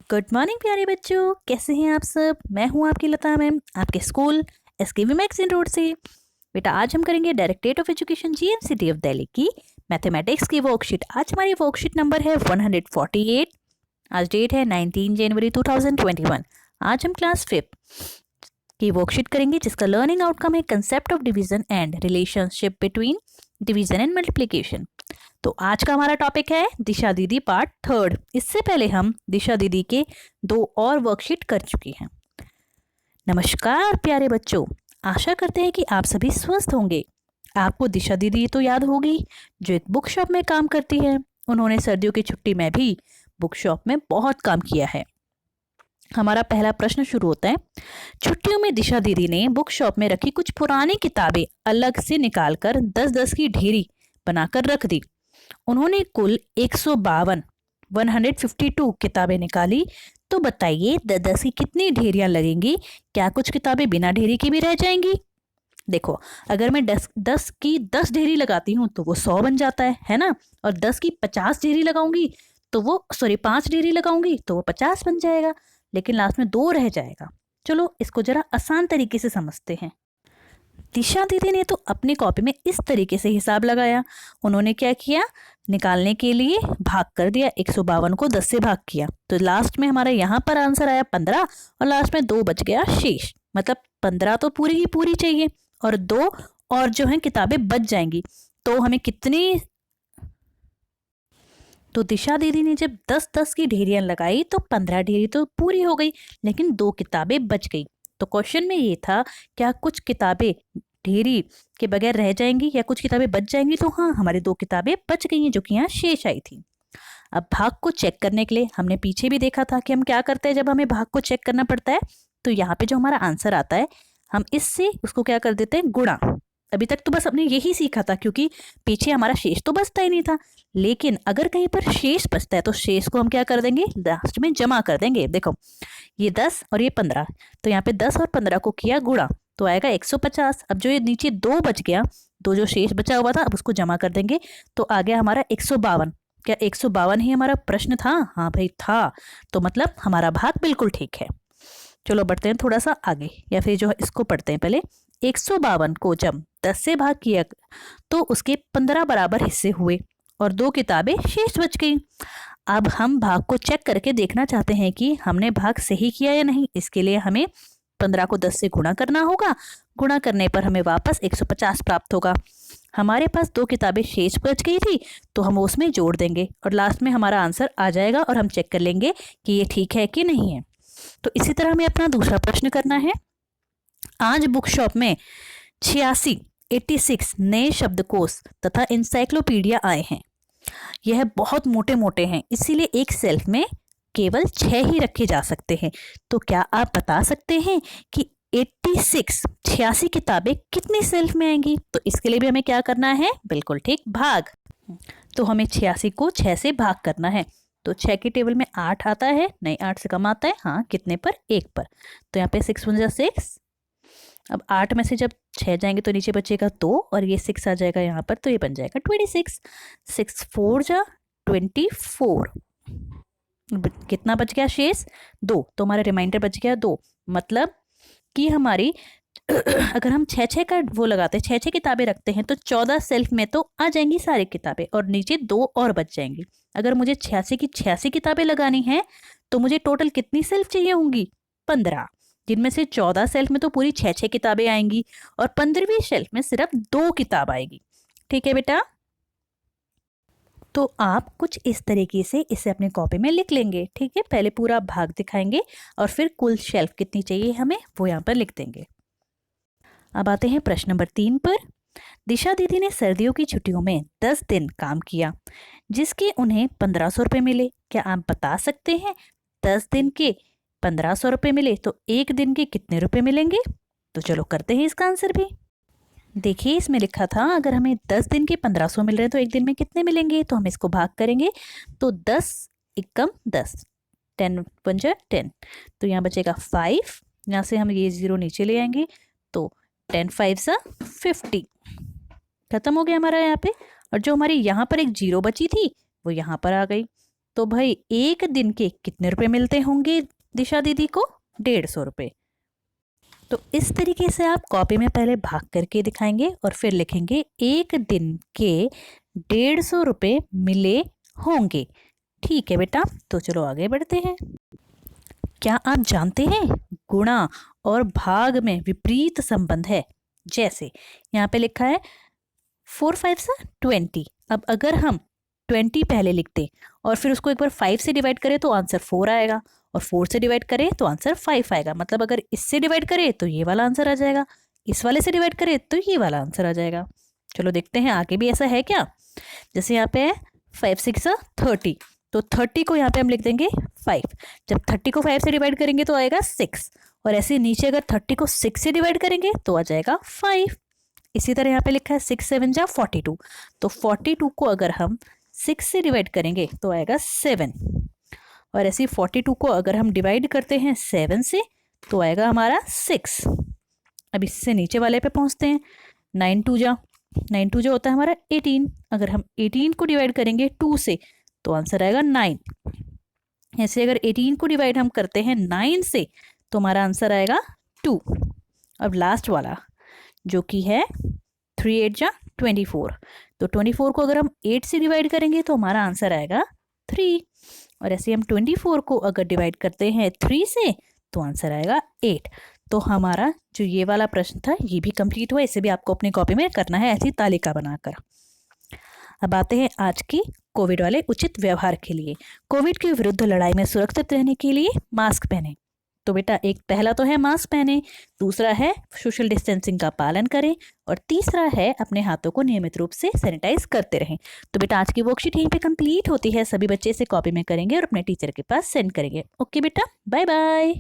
Good morning प्यारे बच्चों, कैसे हैं आप सब। मैं हूं आपकी लता मैम, आपके स्कूल एसकेवी मैक्सिन रोड से। बेटा आज हम करेंगे directorate of education GMCT of Delhi की मैथमेटिक्स की वर्कशीट। आज हमारी वर्कशीट नंबर है 148। आज डेट है 19 जनवरी 2021। आज हम क्लास 5 की वर्कशीट करेंगे जिसका लर्निंग आउटकम है concept of division and relationship between division and multiplication. तो आज का हमारा टॉपिक है दिशा दीदी पार्ट 3। इससे पहले हम दिशा दीदी के 2 और वर्कशीट कर चुकी हैं। नमस्कार प्यारे बच्चों, आशा करते हैं कि आप सभी स्वस्थ होंगे। आपको दिशा दीदी तो याद होगी जो एक बुक शॉप में काम करती है। उन्होंने सर्दियों की छुट्टी में भी बुक शॉप में बहुत काम किया है। हमारा पहला प्रश्न शुरू होता है। छुट्टियों में दिशा दीदी ने बुक शॉप में रखी कुछ पुरानी किताबें अलग से निकालकर 10-10 की ढेरी बनाकर रख दी। उन्होंने कुल 152 किताबें निकाली। तो बताइए 10-10 की कितनी ढेरियां लगेंगी। क्या कुछ किताबें बिना ढेरी की भी रह जाएंगी? देखो, अगर मैं 10 की 10 ढेरी लगाती हूँ तो वो 100 बन जाता है ना। और 10 की 50 ढेरी लगाऊंगी तो वो 5 ढेरी लगाऊंगी तो वो 50 बन जाएगा, लेकिन लास्ट में 2 रह जाएगा। चलो इसको जरा आसान तरीके से समझते हैं। दिशा दीदी ने तो अपनी कॉपी में इस तरीके से हिसाब लगाया। उन्होंने क्या किया, निकालने के लिए भाग कर दिया। 152 को 10 से भाग किया तो लास्ट में हमारा यहाँ पर आंसर आया 15 और लास्ट में 2 बच गया शेष। मतलब 15 तो पूरी ही पूरी चाहिए और 2 और जो है किताबें बच जाएंगी। तो हमें कितनी, तो दिशा दीदी ने जब 10-10 की ढेरियां लगाई तो 15 ढेरी तो पूरी हो गई, लेकिन 2 किताबें बच गई। तो क्वेश्चन में ये था, क्या कुछ किताबें ढेरी के बगैर रह जाएंगी या कुछ किताबें बच जाएंगी? तो हाँ, हमारी 2 किताबें बच गई हैं जो कि यहाँ शेष आई थी। अब भाग को चेक करने के लिए हमने पीछे भी देखा था कि हम क्या करते हैं जब हमें भाग को चेक करना पड़ता है। तो यहाँ पे जो हमारा आंसर आता है हम इससे उसको क्या कर देते हैं, गुणा। अभी तक तो बस हमने यही सीखा था क्योंकि पीछे हमारा शेष तो बचता ही नहीं था। लेकिन अगर कहीं पर शेष बचता है तो शेष को हम क्या कर देंगे, लास्ट में जमा कर देंगे। देखो ये 10 और ये 15, तो यहाँ पे 10 और 15 को किया गुणा तो आएगा 150। अब जो ये नीचे 2 बच गया, 2 जो शेष बचा हुआ था, अब उसको जमा कर देंगे तो आ गया हमारा 152। क्या 152 ही हमारा प्रश्न था? हाँ भाई था। तो मतलब हमारा भाग बिल्कुल ठीक है। चलो बढ़ते हैं थोड़ा सा आगे, या फिर जो है इसको पढ़ते हैं पहले। 152 को जब 10 से भाग किया तो उसके 15 बराबर हिस्से हुए और 2 किताबें शेष बच गई। अब हम भाग को चेक करके देखना चाहते हैं कि हमने भाग सही किया या नहीं। इसके लिए हमें 15 को 10 से गुणा करना होगा। गुणा करने पर हमें वापस 150 प्राप्त होगा। हमारे पास 2 किताबें शेष बच गई थी तो हम उसमें जोड़ देंगे और लास्ट में हमारा आंसर आ जाएगा और हम चेक कर लेंगे कि ये ठीक है कि नहीं है। तो इसी तरह हमें अपना दूसरा प्रश्न करना है। आज बुक शॉप में 86 नए शब्दकोश तथा इंसाइक्लोपीडिया आए हैं। यह बहुत मोटे मोटे हैं, इसीलिए एक सेल्फ में केवल 6 ही रखे जा सकते हैं। तो क्या आप बता सकते हैं कि 86 किताबें कितनी सेल्फ में आएंगी? तो इसके लिए भी हमें क्या करना है, बिल्कुल ठीक, भाग। तो हमें 86 को 6 से भाग करना है। तो 6 के टेबल में 8 आता है, नहीं 8 से कम आता है, हाँ कितने पर, 1 पर। तो यहाँ पे 6 1 6। अब 8 में से जब 6 जाएंगे तो नीचे बचेगा 2 और ये 6 आ जाएगा यहाँ पर, तो ये बन जाएगा 26। 6 4 जा 24। कितना बच गया शेष? 2। तो हमारा रिमाइंडर बच गया 2। मतलब कि हमारी अगर हम 6 का वो लगाते हैं, 6 किताबें रखते हैं तो 14 सेल्फ में तो आ जाएंगी सारी किताबें और नीचे 2 और बच जाएंगी। अगर मुझे 86 की 86 किताबें लगानी है तो मुझे टोटल कितनी सेल्फ चाहिए होंगी? 15, जिनमें से 14 सेल्फ में तो पूरी 6 किताबें आएंगी और 15वीं शेल्फ में सिर्फ 2 किताब आएगी। ठीक है बेटा, तो आप कुछ इस तरीके से इसे अपने कॉपी में लिख लेंगे। ठीक है, पहले पूरा भाग दिखाएंगे और फिर कुल शेल्फ कितनी चाहिए हमें वो यहाँ पर लिख देंगे। अब आते हैं प्रश्न नंबर 3 पर। दिशा दीदी ने सर्दियों की छुट्टियों में 10 दिन काम किया जिसके उन्हें 1500 रुपये मिले। क्या आप बता सकते हैं 10 दिन के 1500 रुपये मिले तो 1 दिन के कितने रुपए मिलेंगे? तो चलो करते हैं इसका आंसर भी। देखिए इसमें लिखा था अगर हमें 10 दिन के 1500 मिल रहे हैं तो 1 दिन में कितने मिलेंगे। तो हम इसको भाग करेंगे तो 10 एकम 10, 10 पंजा 10, तो यहाँ बचेगा 5। यहाँ से हम ये 0 नीचे ले आएंगे तो 10 5 सा 50, खत्म हो गया हमारा यहाँ पे। और जो हमारी यहाँ पर एक 0 बची थी वो यहाँ पर आ गई। तो भाई एक दिन के कितने रुपए मिलते होंगे दिशा दीदी को? 150 रुपए। तो इस तरीके से आप कॉपी में पहले भाग करके दिखाएंगे और फिर लिखेंगे एक दिन के 150 रुपए मिले होंगे। ठीक है बेटा, तो चलो आगे बढ़ते हैं। क्या आप जानते हैं गुणा और भाग में विपरीत संबंध है? जैसे यहाँ पे लिखा है 4 5 सा 20। अब अगर हम 20 पहले लिखते और फिर उसको एक बार 5 से डिवाइड करें तो आंसर 4 आएगा, और 4 से डिवाइड करें तो आंसर 5 आएगा। मतलब अगर इससे डिवाइड करें तो ये वाला आंसर आ जाएगा, इस वाले से डिवाइड करें तो ये वाला आंसर आ जाएगा। चलो देखते हैं आगे भी ऐसा है क्या। जैसे यहाँ पे है 5 6 30, तो 30 को यहाँ पे हम लिख देंगे 5। जब 30 को 5 से डिवाइड करेंगे तो आएगा 6, और ऐसे नीचे अगर 30 को 6 से डिवाइड करेंगे तो आ जाएगा 5। इसी तरह यहाँ पे लिखा है 6 7 जा 42, तो 42 को अगर हम 6 से डिवाइड करेंगे तो आएगा 7, और ऐसे 42 को अगर हम डिवाइड करते हैं 7 से तो आएगा हमारा 6। अब इससे नीचे वाले पे पहुँचते हैं। 9 2 जा होता है हमारा 18, अगर हम 18 को डिवाइड करेंगे 2 से तो आंसर आएगा 9। ऐसे अगर 18 को डिवाइड हम करते हैं 9 से तो हमारा आंसर आएगा 2। अब लास्ट वाला जो कि है 3 8 जा 24, तो 24 को अगर हम 8 से डिवाइड करेंगे तो हमारा आंसर आएगा 3, और ऐसे हम 24 को अगर डिवाइड करते हैं 3 से तो आंसर आएगा 8। तो हमारा जो ये वाला प्रश्न था ये भी कंप्लीट हुआ। इसे भी आपको अपनी कॉपी में करना है ऐसी तालिका बनाकर। अब आते हैं आज की कोविड वाले उचित व्यवहार के लिए। कोविड के विरुद्ध लड़ाई में सुरक्षित रहने के लिए मास्क पहने। तो बेटा एक पहला तो है मास्क पहने, दूसरा है सोशल डिस्टेंसिंग का पालन करें, और तीसरा है अपने हाथों को नियमित रूप से सैनिटाइज करते रहें। तो बेटा आज की वर्कशीट यहीं पे कंप्लीट होती है। सभी बच्चे इसे कॉपी में करेंगे और अपने टीचर के पास सेंड करेंगे। ओके बेटा, बाय बाय।